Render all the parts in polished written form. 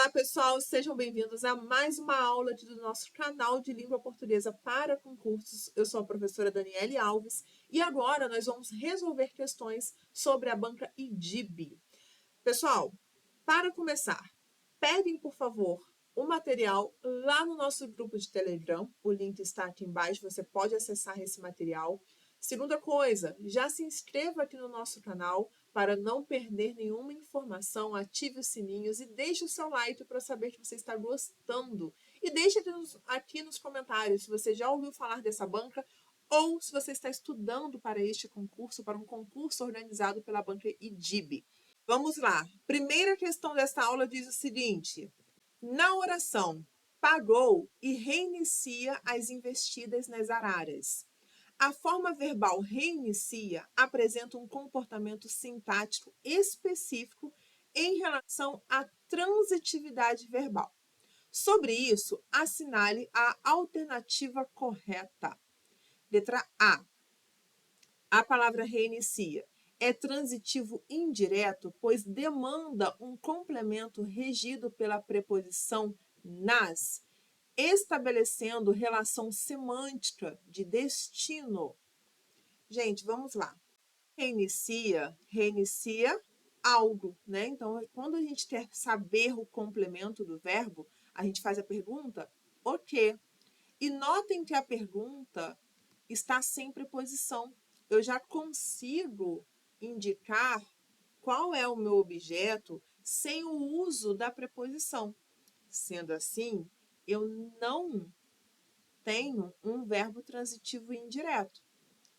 Olá, pessoal, sejam bem-vindos a mais uma aula do nosso canal de língua portuguesa para concursos. Eu sou a professora Daniele Alves e agora nós vamos resolver questões sobre a banca IDIB. Pessoal, para começar, peguem, por favor, o material lá no nosso grupo de Telegram. O link está aqui embaixo, você pode acessar esse material. Segunda coisa, já se inscreva aqui no nosso canal para não perder nenhuma informação, ative os sininhos e deixe o seu like para saber que você está gostando. E deixe aqui nos comentários se você já ouviu falar dessa banca ou se você está estudando para este concurso, para um concurso organizado pela banca IDIB. Vamos lá. Primeira questão desta aula diz o seguinte: na oração, pagou e reinicia as investidas nas araras. A forma verbal reinicia apresenta um comportamento sintático específico em relação à transitividade verbal. Sobre isso, assinale a alternativa correta. Letra A. A palavra reinicia é transitivo indireto, pois demanda um complemento regido pela preposição nas, estabelecendo relação semântica de destino. Gente, vamos lá. Reinicia algo, né? Então, quando a gente quer saber o complemento do verbo, a gente faz a pergunta o quê? E notem que a pergunta está sem preposição. Eu já consigo indicar qual é o meu objeto sem o uso da preposição. Sendo assim, eu não tenho um verbo transitivo indireto,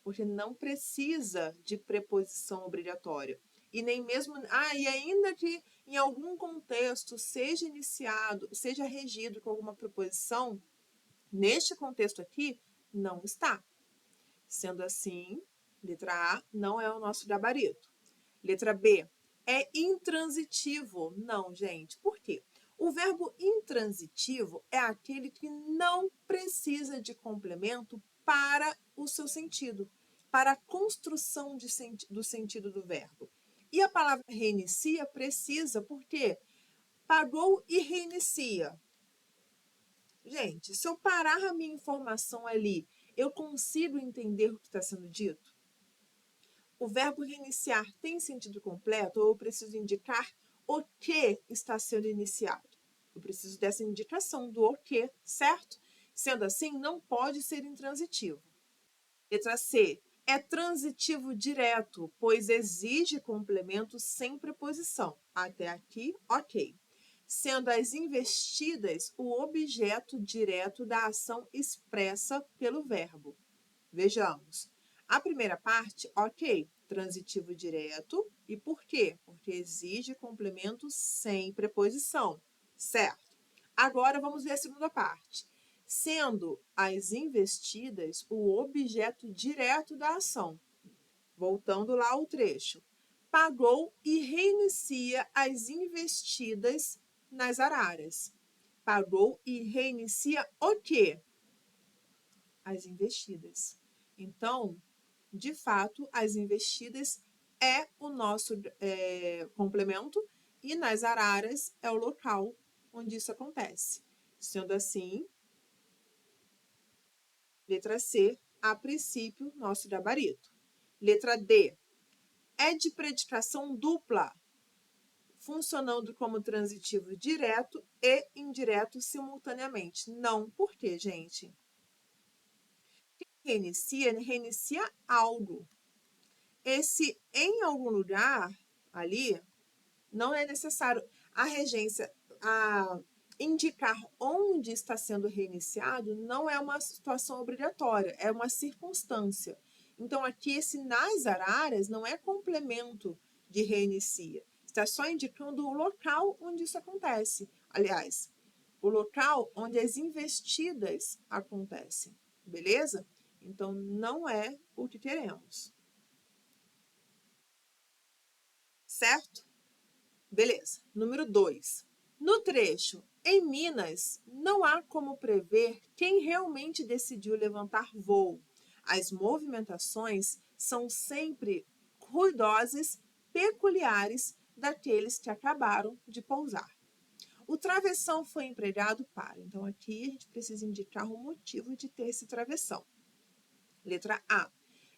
porque não precisa de preposição obrigatória. E nem mesmo. E ainda que em algum contexto seja iniciado, seja regido com alguma preposição, neste contexto aqui, não está. Sendo assim, letra A não é o nosso gabarito. Letra B, é intransitivo. Não, gente. Por quê? O verbo intransitivo é aquele que não precisa de complemento para o seu sentido, para a construção do sentido do verbo. E a palavra reinicia precisa, por quê? Pagou e reinicia. Gente, se eu parar a minha informação ali, eu consigo entender o que está sendo dito? O verbo reiniciar tem sentido completo ou eu preciso indicar o que está sendo iniciado? Eu preciso dessa indicação do o que, certo? Sendo assim, não pode ser intransitivo. Letra C. É transitivo direto, pois exige complemento sem preposição. Até aqui, ok. Sendo as investidas o objeto direto da ação expressa pelo verbo. Vejamos. A primeira parte, ok, transitivo direto. E por quê? Porque exige complemento sem preposição, certo? Agora vamos ver a segunda parte. Sendo as investidas o objeto direto da ação. Voltando lá ao trecho. Pagou e reinicia as investidas nas araras. Pagou e reinicia o quê? As investidas. Então, de fato, as investidas é o nosso complemento e nas araras é o local onde isso acontece. Sendo assim, letra C, a princípio, nosso gabarito. Letra D, é de predicação dupla, funcionando como transitivo direto e indireto simultaneamente. Não, por quê, gente? Reinicia algo. Esse em algum lugar ali não é necessário a regência, indicar onde está sendo reiniciado não é uma situação obrigatória, é uma circunstância. Então, aqui esse nas araras não é complemento de reinicia, está só indicando o local onde isso acontece. Aliás, o local onde as investidas acontecem, beleza? Então, não é o que queremos. Certo? Beleza. Número 2. No trecho, em Minas, não há como prever quem realmente decidiu levantar voo. As movimentações são sempre ruidosas, peculiares daqueles que acabaram de pousar. O travessão foi empregado para. Então, aqui a gente precisa indicar o motivo de ter esse travessão. Letra A.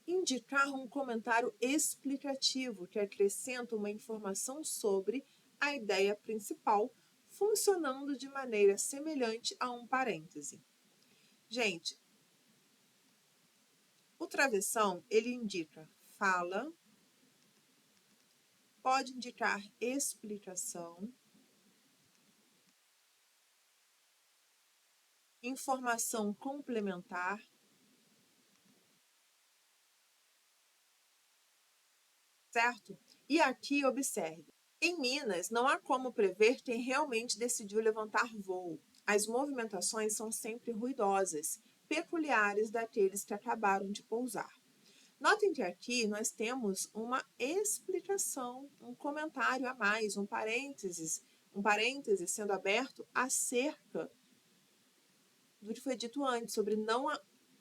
Indicar um comentário explicativo que acrescenta uma informação sobre a ideia principal, funcionando de maneira semelhante a um parêntese. Gente, o travessão, ele indica fala, pode indicar explicação, informação complementar, certo? E aqui observe, em Minas não há como prever quem realmente decidiu levantar voo. As movimentações são sempre ruidosas, peculiares daqueles que acabaram de pousar. Notem que aqui nós temos uma explicação, um comentário a mais, um parênteses sendo aberto acerca do que foi dito antes, sobre não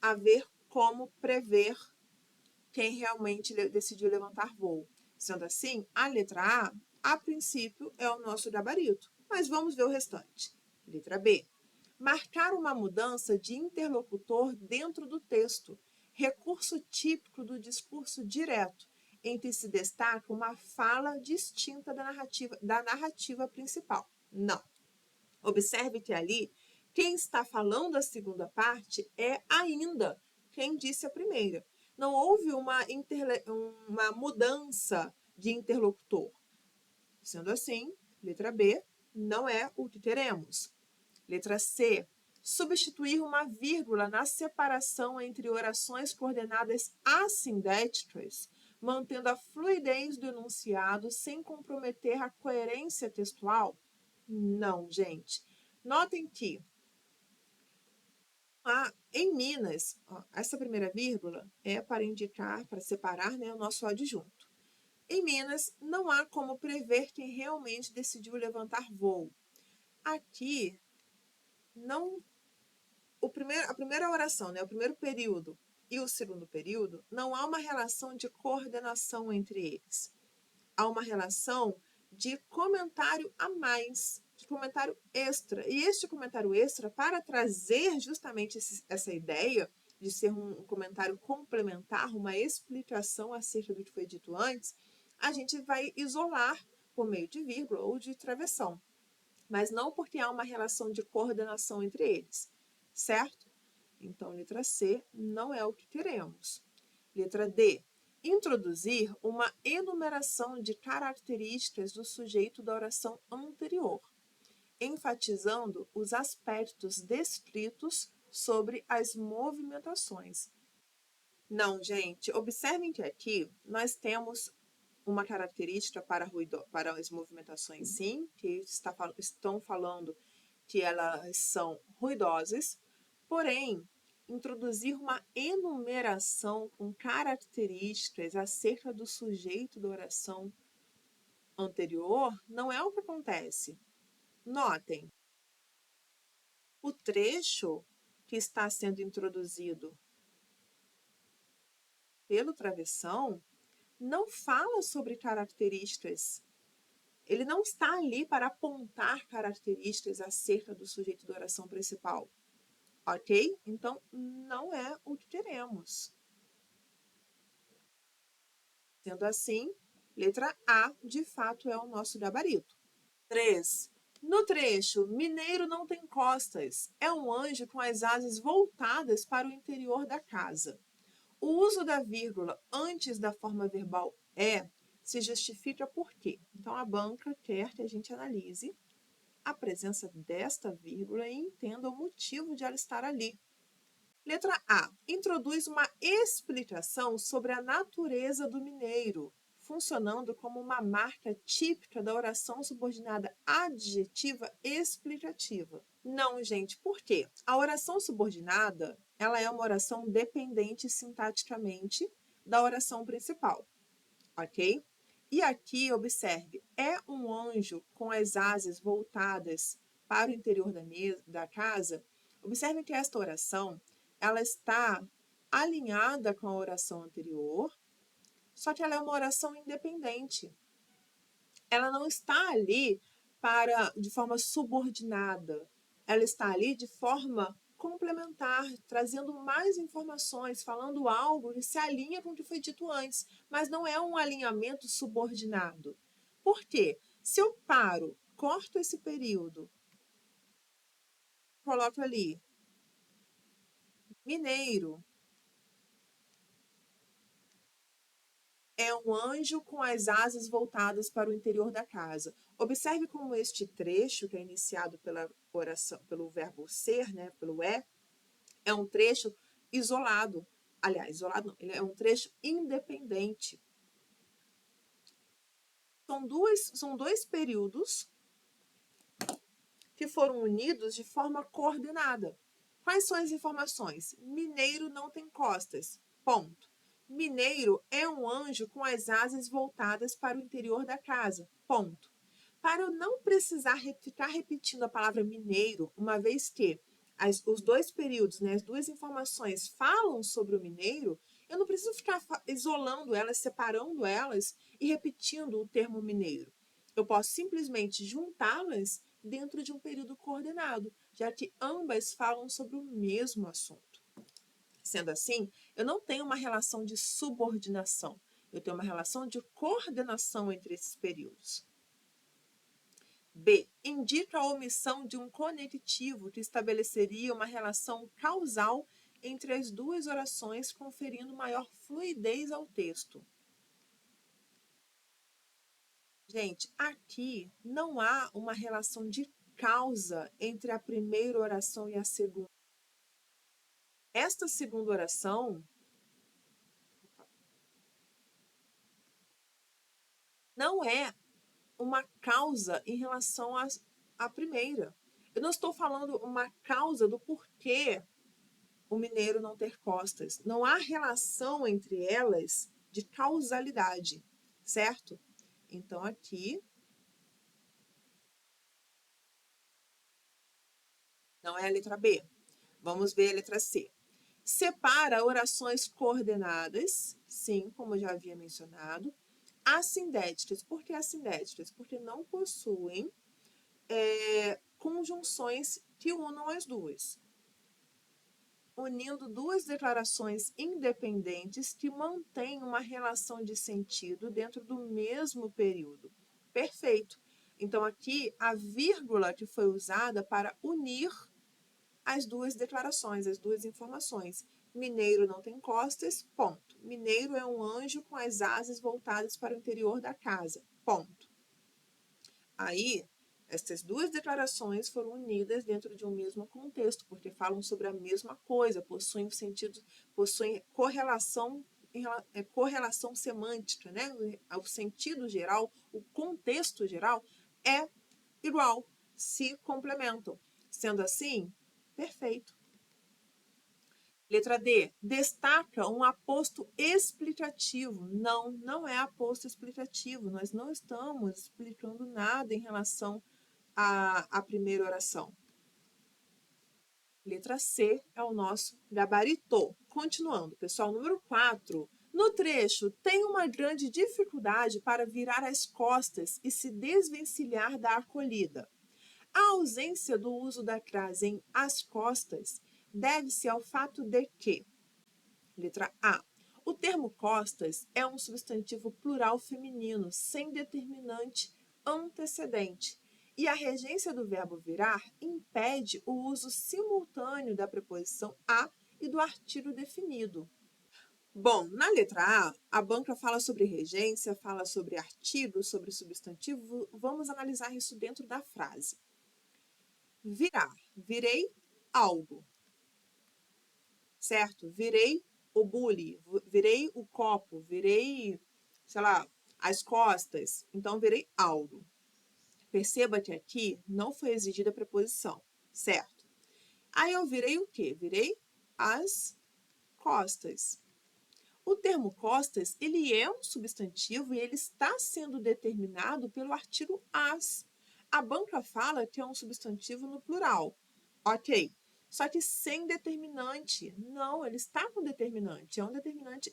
haver como prever quem realmente decidiu levantar voo. Sendo assim, a letra A princípio, é o nosso gabarito, mas vamos ver o restante. Letra B. Marcar uma mudança de interlocutor dentro do texto, recurso típico do discurso direto, em que se destaca uma fala distinta da narrativa principal. Não. Observe que ali, quem está falando a segunda parte é ainda quem disse a primeira. Não houve uma mudança de interlocutor. Sendo assim, letra B não é o que teremos. Letra C. Substituir uma vírgula na separação entre orações coordenadas assindéticas, mantendo a fluidez do enunciado sem comprometer a coerência textual? Não, gente. Notem que em Minas, essa primeira vírgula é para indicar, para separar, né, o nosso adjunto. Em Minas, não há como prever quem realmente decidiu levantar voo. Aqui, não, a primeira oração, né, o primeiro período e o segundo período, não há uma relação de coordenação entre eles. Há uma relação de comentário a mais, de comentário extra. E este comentário extra, para trazer justamente essa ideia de ser um comentário complementar, uma explicação acerca do que foi dito antes, a gente vai isolar por meio de vírgula ou de travessão, mas não porque há uma relação de coordenação entre eles, certo? Então, letra C não é o que queremos. Letra D. Introduzir uma enumeração de características do sujeito da oração anterior, enfatizando os aspectos descritos sobre as movimentações. Não, gente, observem que aqui nós temos uma característica para as movimentações, sim, que estão falando que elas são ruidosas, porém, introduzir uma enumeração com características acerca do sujeito da oração anterior não é o que acontece. Notem, o trecho que está sendo introduzido pelo travessão não fala sobre características. Ele não está ali para apontar características acerca do sujeito da oração principal. Ok? Então, não é o que queremos. Sendo assim, letra A, de fato, é o nosso gabarito. 3. No trecho, mineiro não tem costas. É um anjo com as asas voltadas para o interior da casa. O uso da vírgula antes da forma verbal é se justifica por quê? Então, a banca quer que a gente analise a presença desta vírgula e entenda o motivo de ela estar ali. Letra A. Introduz uma explicação sobre a natureza do mineiro, funcionando como uma marca típica da oração subordinada adjetiva explicativa. Não, gente, por quê? A oração subordinada, ela é uma oração dependente sintaticamente da oração principal, ok? E aqui, observe, é um anjo com as asas voltadas para o interior da casa. Observe que esta oração, ela está alinhada com a oração anterior, só que ela é uma oração independente. Ela não está ali de forma subordinada. Ela está ali de forma complementar, trazendo mais informações, falando algo que se alinha com o que foi dito antes, mas não é um alinhamento subordinado. Por quê? Se eu paro, corto esse período, coloco ali Mineiro é um anjo com as asas voltadas para o interior da casa. Observe como este trecho, que é iniciado pela oração, pelo verbo ser, né, pelo é um trecho isolado. Aliás, isolado não, ele é um trecho independente. São dois períodos que foram unidos de forma coordenada. Quais são as informações? Mineiro não tem costas. Ponto. Mineiro é um anjo com as asas voltadas para o interior da casa. Ponto. Para eu não precisar ficar repetindo a palavra mineiro, uma vez que os dois períodos, né, as duas informações falam sobre o mineiro, eu não preciso ficar isolando elas, separando elas e repetindo o termo mineiro. Eu posso simplesmente juntá-las dentro de um período coordenado, já que ambas falam sobre o mesmo assunto. Sendo assim, eu não tenho uma relação de subordinação, eu tenho uma relação de coordenação entre esses períodos. B. Indica a omissão de um conectivo que estabeleceria uma relação causal entre as duas orações, conferindo maior fluidez ao texto. Gente, aqui não há uma relação de causa entre a primeira oração e a segunda. Esta segunda oração não é uma causa em relação à primeira. Eu não estou falando uma causa do porquê o mineiro não ter costas. Não há relação entre elas de causalidade, certo? Então, aqui não é a letra B. Vamos ver a letra C. Separa orações coordenadas, sim, como eu já havia mencionado. Assindéticas. Por que assindéticas? Porque não possuem conjunções que unam as duas. Unindo duas declarações independentes que mantêm uma relação de sentido dentro do mesmo período. Perfeito. Então, aqui, a vírgula que foi usada para unir as duas declarações, as duas informações. Mineiro não tem costas, ponto. Mineiro é um anjo com as asas voltadas para o interior da casa, ponto. Aí, essas duas declarações foram unidas dentro de um mesmo contexto, porque falam sobre a mesma coisa, possuem sentido, possuem correlação semântica, né? O sentido geral, o contexto geral é igual, se complementam. Sendo assim, perfeito. Letra D. Destaca um aposto explicativo. Não, não é aposto explicativo. Nós não estamos explicando nada em relação à primeira oração. Letra C é o nosso gabarito. Continuando, pessoal, número 4. No trecho, tem uma grande dificuldade para virar as costas e se desvencilhar da acolhida. A ausência do uso da crase em as costas deve-se ao fato de que, letra A, o termo costas é um substantivo plural feminino sem determinante antecedente e a regência do verbo virar impede o uso simultâneo da preposição a e do artigo definido. Bom, na letra A banca fala sobre regência, fala sobre artigo, sobre substantivo. Vamos analisar isso dentro da frase. Virar. Virei algo. Certo? Virei o bule, virei o copo, virei, sei lá, as costas. Então, virei algo. Perceba que aqui não foi exigida a preposição, certo? Aí eu virei o quê? Virei as costas. O termo costas, ele é um substantivo e ele está sendo determinado pelo artigo as. A banca fala que é um substantivo no plural. Ok. Só que sem determinante. Não, ele está com determinante. É um determinante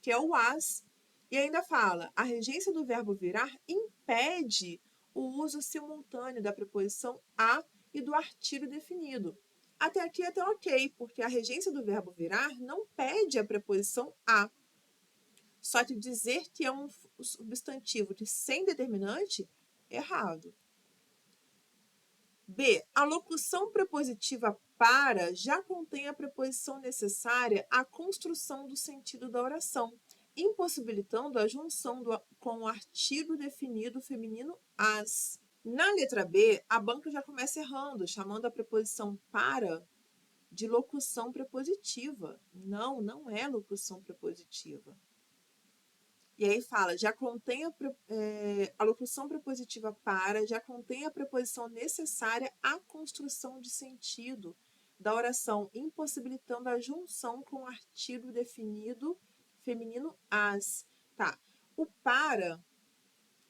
que é o as. E ainda fala, a regência do verbo virar impede o uso simultâneo da preposição a e do artigo definido. Até aqui é até ok, porque a regência do verbo virar não pede a preposição a. Só que dizer que é um substantivo de sem determinante, errado. B. A locução prepositiva para já contém a preposição necessária à construção do sentido da oração, impossibilitando a junção com o artigo definido feminino as. Na letra B, a banca já começa errando, chamando a preposição para de locução prepositiva. Não, não é locução prepositiva. E aí fala, já contém a locução prepositiva para, já contém a preposição necessária à construção de sentido da oração, impossibilitando a junção com o artigo definido feminino as. Tá, o para,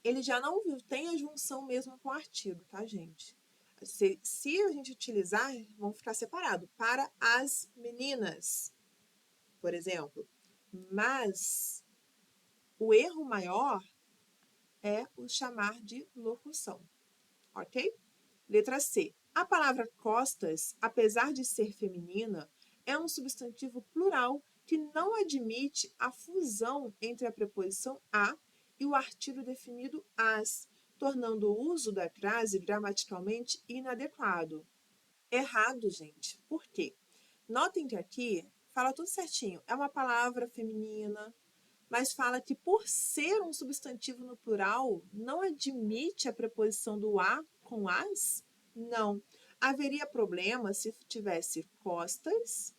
ele já não tem a junção mesmo com o artigo, tá, gente? Se a gente utilizar, vão ficar separados. Para as meninas, por exemplo. Mas o erro maior é o chamar de locução, ok? Letra C. A palavra costas, apesar de ser feminina, é um substantivo plural que não admite a fusão entre a preposição a e o artigo definido as, tornando o uso da crase gramaticalmente inadequado. Errado, gente. Por quê? Notem que aqui fala tudo certinho. É uma palavra feminina, mas fala que por ser um substantivo no plural, não admite a preposição do a com as? Não. Haveria problema se tivesse costas,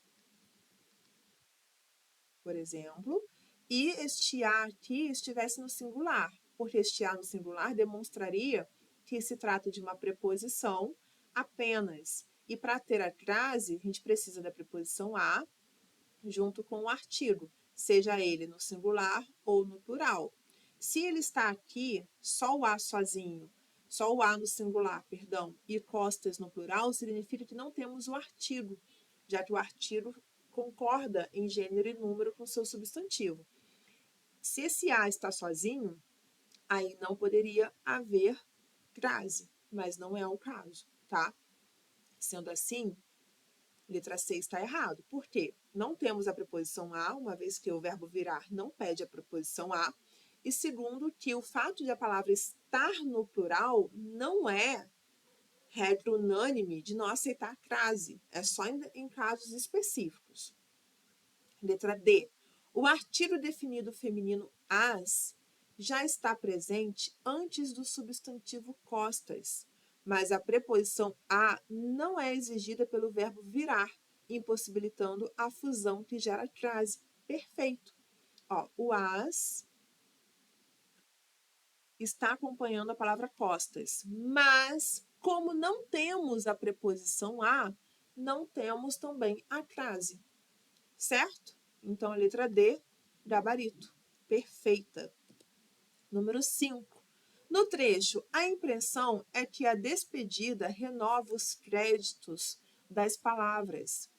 por exemplo, e este a aqui estivesse no singular, porque este a no singular demonstraria que se trata de uma preposição apenas. E para ter a crase, a gente precisa da preposição a junto com o artigo, seja ele no singular ou no plural. Se ele está aqui, só o a sozinho, só o a no singular, perdão, e costas no plural, significa que não temos o artigo, já que o artigo concorda em gênero e número com seu substantivo. Se esse a está sozinho, aí não poderia haver crase, mas não é o caso, tá? Sendo assim, letra C está errado. Por quê? Não temos a preposição a, uma vez que o verbo virar não pede a preposição a. E segundo, que o fato de a palavra estar no plural não é regra unânime de não aceitar crase. É só em casos específicos. Letra D. O artigo definido feminino as já está presente antes do substantivo costas, mas a preposição a não é exigida pelo verbo virar, impossibilitando a fusão que gera crase. Perfeito. Ó, o as está acompanhando a palavra costas, mas como não temos a preposição a, não temos também a crase, certo? Então, a letra D, gabarito. Perfeita. Número 5. No trecho, a impressão é que a despedida renova os créditos das palavras.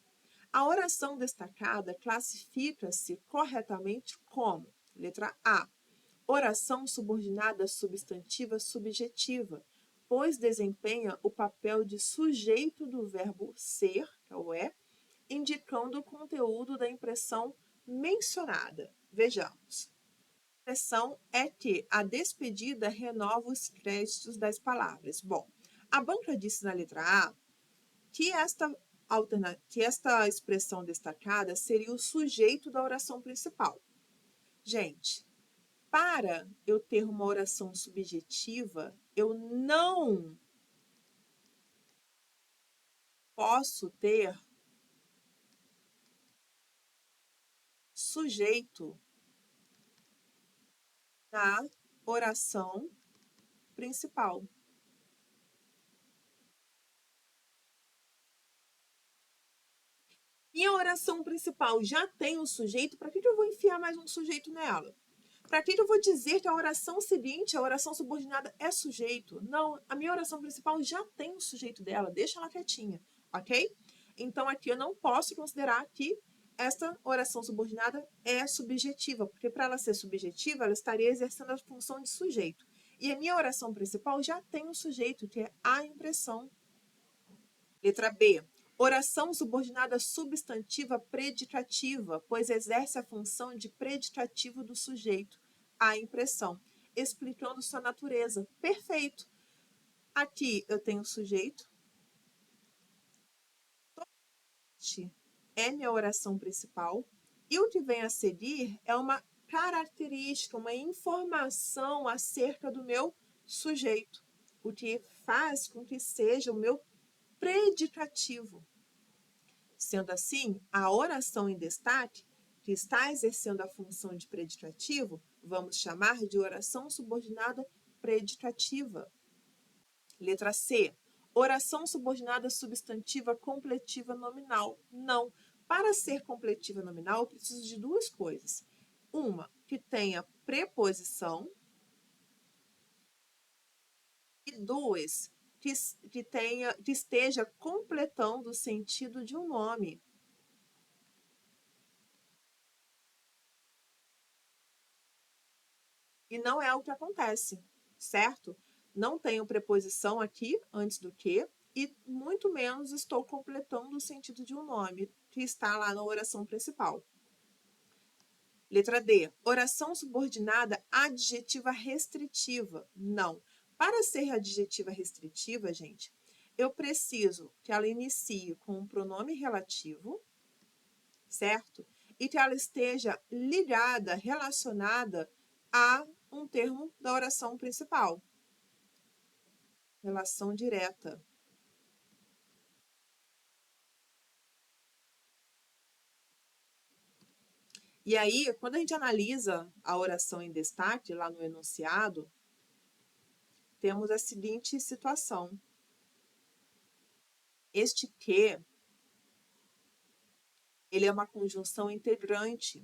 A oração destacada classifica-se corretamente como, letra A, oração subordinada substantiva subjetiva, pois desempenha o papel de sujeito do verbo ser, que é o é, indicando o conteúdo da impressão mencionada. Vejamos. A expressão é que a despedida renova os créditos das palavras. Bom, a banca disse na letra A que esta expressão destacada seria o sujeito da oração principal. Gente, para eu ter uma oração subjetiva, eu não posso ter sujeito na oração principal. Minha oração principal já tem um sujeito, para que eu vou enfiar mais um sujeito nela? Para que eu vou dizer que a oração seguinte, a oração subordinada, é sujeito? Não, a minha oração principal já tem o sujeito dela, deixa ela quietinha, ok? Então, aqui eu não posso considerar que esta oração subordinada é subjetiva, porque para ela ser subjetiva, ela estaria exercendo a função de sujeito. E a minha oração principal já tem um sujeito, que é a impressão. Letra B. Oração subordinada substantiva predicativa, pois exerce a função de predicativo do sujeito, a impressão, explicando sua natureza. Perfeito. Aqui eu tenho o sujeito. É minha oração principal. E o que vem a seguir é uma característica, uma informação acerca do meu sujeito, o que faz com que seja o meu predicativo. Sendo assim, a oração em destaque, que está exercendo a função de predicativo, vamos chamar de oração subordinada predicativa. Letra C. Oração subordinada substantiva completiva nominal. Não. Para ser completiva nominal, eu preciso de duas coisas. Uma, que tenha preposição. E duas, que esteja completando o sentido de um nome. E não é o que acontece, certo? Não tenho preposição aqui antes do que, e muito menos estou completando o sentido de um nome, que está lá na oração principal. Letra D. Oração subordinada adjetiva restritiva. Não. Para ser adjetiva restritiva, gente, eu preciso que ela inicie com um pronome relativo, certo? E que ela esteja ligada, relacionada a um termo da oração principal. Relação direta. E aí, quando a gente analisa a oração em destaque, lá no enunciado, temos a seguinte situação. Este que, ele é uma conjunção integrante.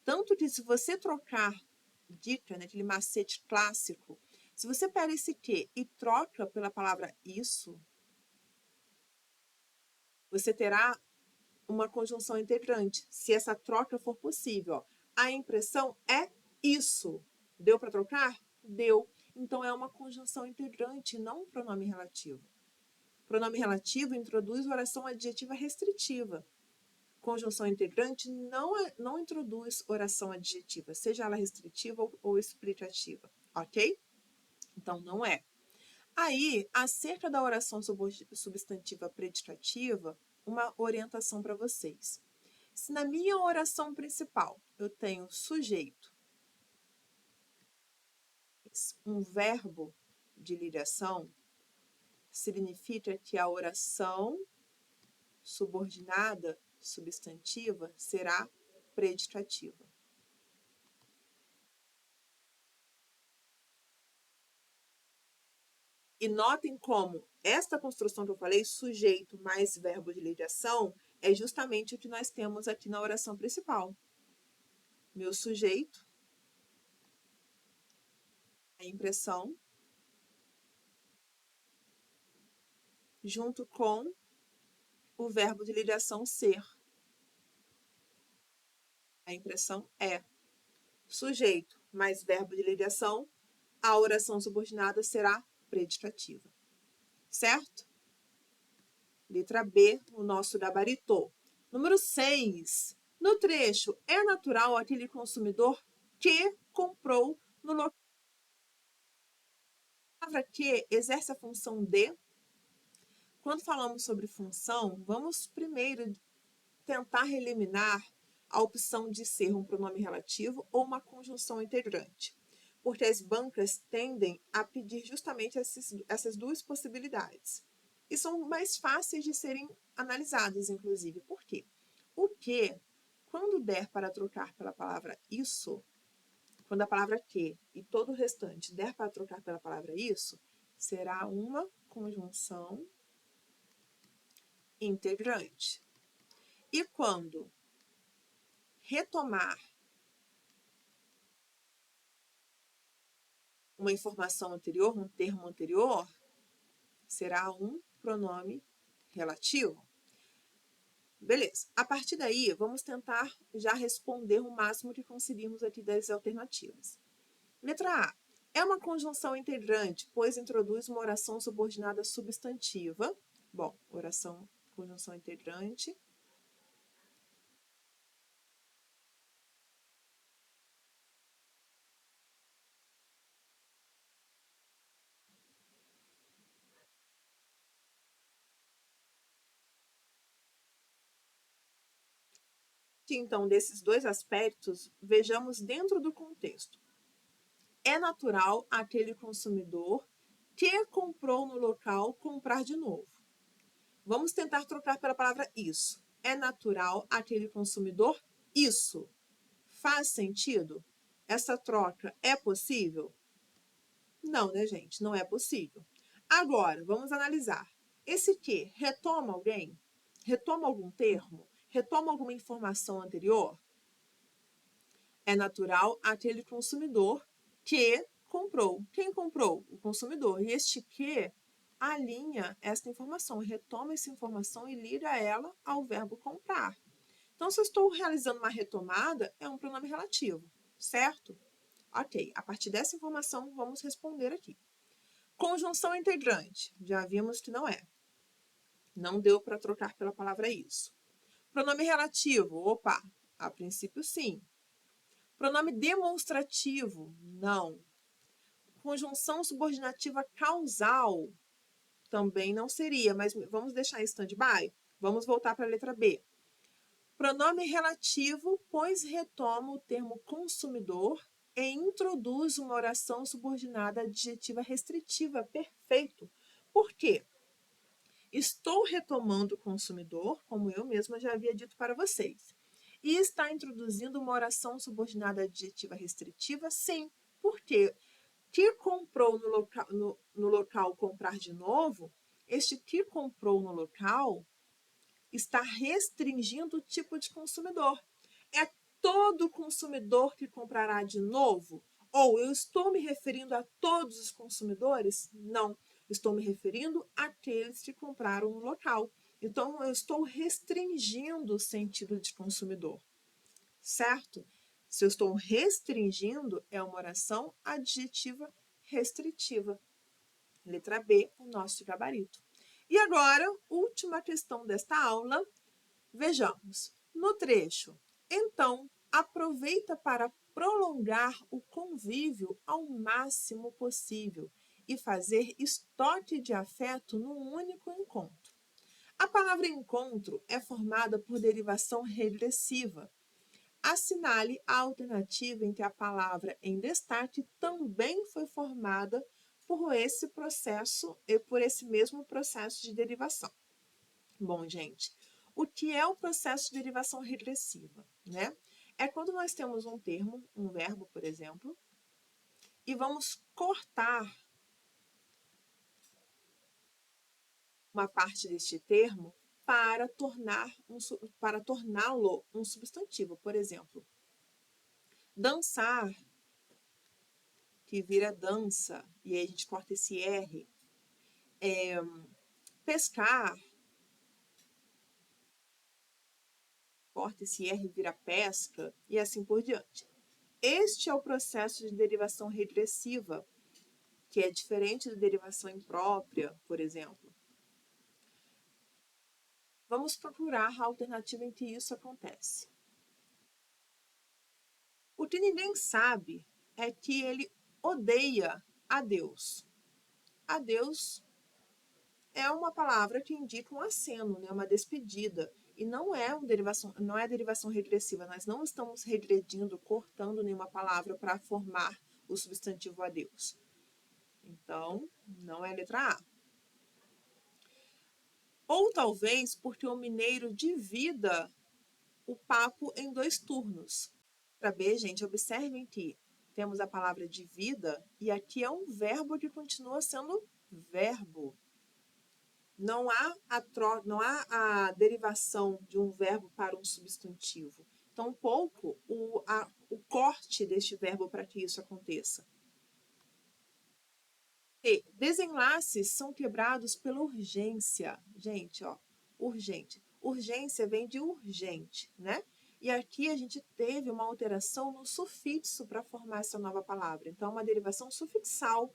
Tanto que se você trocar, dica, né, aquele macete clássico, se você pega esse que e troca pela palavra isso, você terá uma conjunção integrante, se essa troca for possível. Ó. A impressão é isso. Deu para trocar? Deu. Então, é uma conjunção integrante, não um pronome relativo. Pronome relativo introduz oração adjetiva restritiva. Conjunção integrante não introduz oração adjetiva, seja ela restritiva ou explicativa, ok? Então, não é. Aí, acerca da oração substantiva predicativa, uma orientação para vocês. Se na minha oração principal eu tenho sujeito, um verbo de ligação, significa que a oração subordinada substantiva será predicativa. E notem como esta construção que eu falei, sujeito mais verbo de ligação, é justamente o que nós temos aqui na oração principal. Meu sujeito, a impressão, junto com o verbo de ligação ser. A impressão é. Sujeito mais verbo de ligação, a oração subordinada será predicativa. Certo? Letra B, o nosso gabaritou. Número 6. No trecho, é natural aquele consumidor que comprou no local. A palavra que exerce a função de. Quando falamos sobre função, vamos primeiro tentar eliminar a opção de ser um pronome relativo ou uma conjunção integrante, porque as bancas tendem a pedir justamente essas duas possibilidades. E são mais fáceis de serem analisadas, inclusive. Por quê? O que, quando der para trocar pela palavra isso, quando a palavra que e todo o restante der para trocar pela palavra isso, será uma conjunção integrante. E quando retomar uma informação anterior, um termo anterior, será um pronome relativo. Beleza. A partir daí, vamos tentar já responder o máximo que conseguirmos aqui das alternativas. Letra A. É uma conjunção integrante, pois introduz uma oração subordinada substantiva. Bom, conjunção integrante. Então, desses dois aspectos, vejamos dentro do contexto. É natural aquele consumidor que comprou no local comprar de novo. Vamos tentar trocar pela palavra isso. É natural aquele consumidor isso. Faz sentido? Essa troca é possível? Não, né, gente? Não é possível. Agora, vamos analisar. Esse que retoma alguém? Retoma algum termo? Retoma alguma informação anterior? É natural aquele consumidor que comprou. Quem comprou? O consumidor. E este que alinha essa informação, retoma essa informação e liga ela ao verbo comprar. Então, se eu estou realizando uma retomada, é um pronome relativo, certo? Ok, a partir dessa informação, vamos responder aqui. Conjunção integrante, já vimos que não é. Não deu para trocar pela palavra isso. Pronome relativo, opa, a princípio sim. Pronome demonstrativo, não. Conjunção subordinativa causal, também não seria, mas vamos deixar em stand-by? Vamos voltar para a letra B. Pronome relativo, pois retoma o termo consumidor e introduz uma oração subordinada adjetiva restritiva. Perfeito. Por quê? Estou retomando o consumidor, como eu mesma já havia dito para vocês. E está introduzindo uma oração subordinada adjetiva restritiva? Sim. Por quê? Que comprou no local comprar de novo, este que comprou no local está restringindo o tipo de consumidor. É todo consumidor que comprará de novo? Ou eu estou me referindo a todos os consumidores? Não, estou me referindo àqueles que compraram no local. Então, eu estou restringindo o sentido de consumidor, certo? Se eu estou restringindo, é uma oração adjetiva restritiva. Letra B, o nosso gabarito. E agora, última questão desta aula. Vejamos. No trecho, então, aproveita para prolongar o convívio ao máximo possível e fazer estoque de afeto num único encontro. A palavra encontro é formada por derivação regressiva. Assinale a alternativa em que a palavra em destaque também foi formada por esse processo e por esse mesmo processo de derivação. Bom, gente, o que é o processo de derivação regressiva, né? É quando nós temos um termo, um verbo, por exemplo, e vamos cortar uma parte deste termo para torná-lo um substantivo. Por exemplo, dançar, que vira dança, e aí a gente corta esse R. Pescar, corta esse R, vira pesca, e assim por diante. Este é o processo de derivação regressiva, que é diferente da derivação imprópria, por exemplo. Vamos procurar a alternativa em que isso acontece. O que ninguém sabe é que ele odeia a Deus. A Deus é uma palavra que indica um aceno, né, uma despedida. E não é derivação regressiva. Nós não estamos regredindo, cortando nenhuma palavra para formar o substantivo a Deus. Então, não é a letra A. Ou talvez porque o mineiro divida o papo em 2 turnos. Para B, gente, observem que temos a palavra divida e aqui é um verbo que continua sendo verbo. Não há a derivação de um verbo para um substantivo. Tampouco o corte deste verbo para que isso aconteça. E desenlaces são quebrados pela urgência. Gente, ó, urgente. Urgência vem de urgente, né? E aqui a gente teve uma alteração no sufixo para formar essa nova palavra. Então, uma derivação sufixal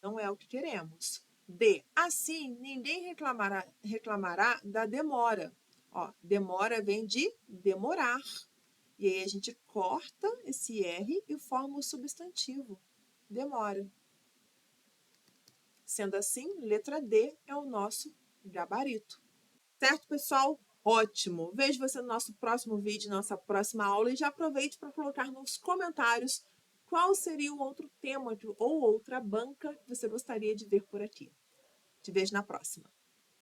não é o que queremos. D. Assim, ninguém reclamará da demora. Ó, demora vem de demorar. E aí a gente corta esse R e forma o substantivo. Demora. Sendo assim, letra D é o nosso gabarito. Certo, pessoal? Ótimo! Vejo você no nosso próximo vídeo, nossa próxima aula, e já aproveite para colocar nos comentários qual seria o outro tema ou outra banca que você gostaria de ver por aqui. Te vejo na próxima!